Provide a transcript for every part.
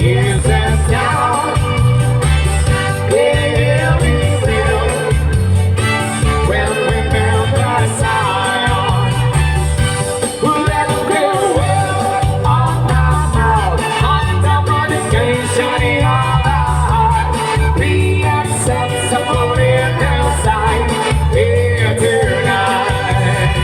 years and down. Yeah, we will. When we build our Zion, let the world on our mouth, on the medication in our heart, be acceptable in their sight here tonight.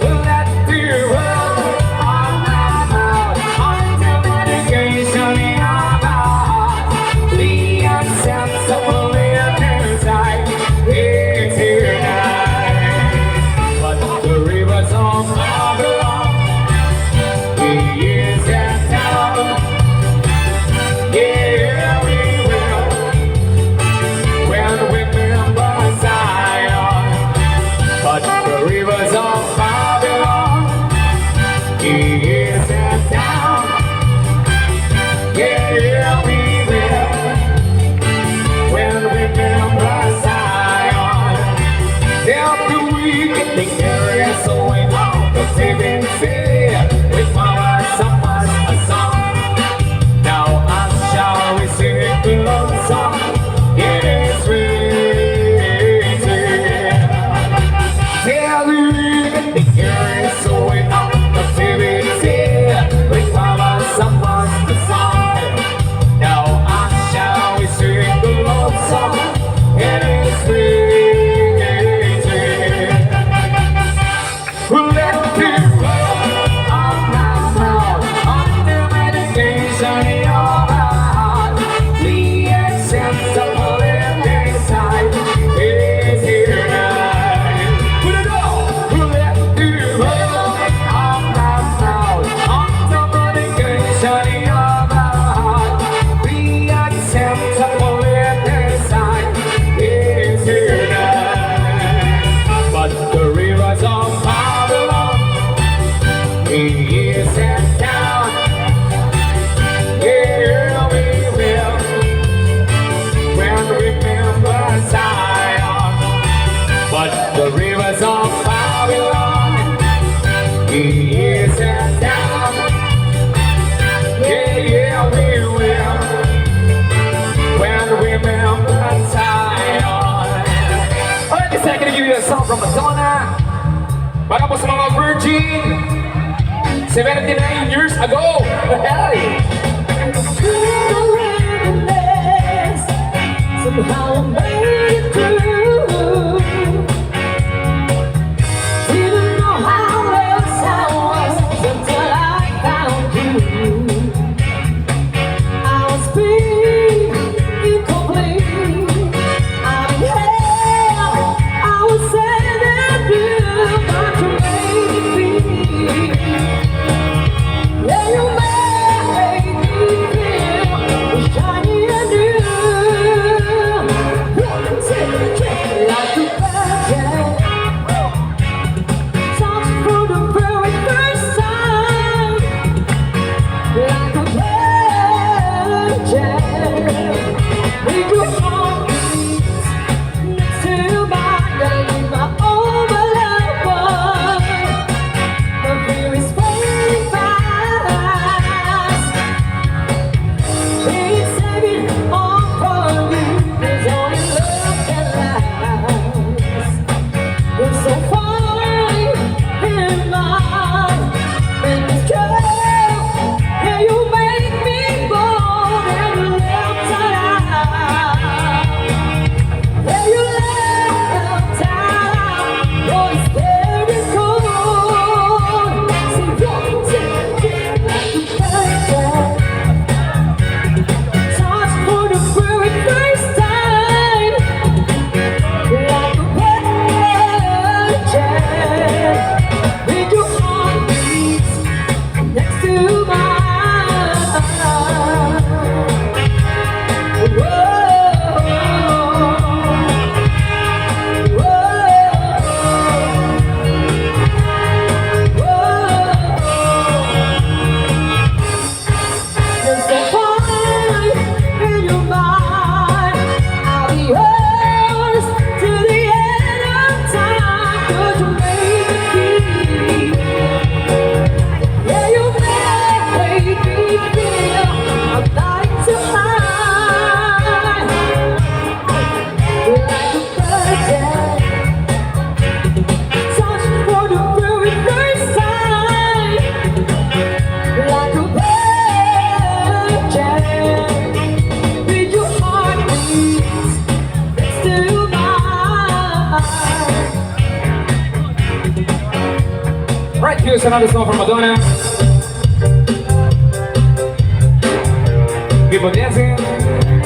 Let the world on our mouth, on the medication in our heart, be acceptable in their sight here tonight. But the rivers of Babylon, the years and down, yeah, we will. When we remember Zion, but the rivers of Babylon, the years and down, yeah, we will. When we remember Zion, tell the wicked the careless away out the saving fear with power some us a song. Now us shall we sing the love song. It is written. Tell the wicked the careless away out the saving fear with power some us a song. Now us shall we sing the love song. It is written. Let the world on my mouth, on the medication in your heart, be acceptable in their sight is here tonight. Put it on. Let the world on my mouth, on the medication in your heart, be acceptable in their sight is here tonight. But the rivers of Babylon, the years and down, yeah, we will. When we remember Zion, but the rivers of Babylon, the years and down, yeah, we will. When we remember Zion. Alright, this time I'm gonna give you a song from Madonna. Para po sa mga virgin, 79 years ago. Hey! Somehow I made it through. Didn't know how else I was until I found you. I was being incomplete. I'm hell. I was sad and blue, but you made me feel. is another song from Madonna. People dancing.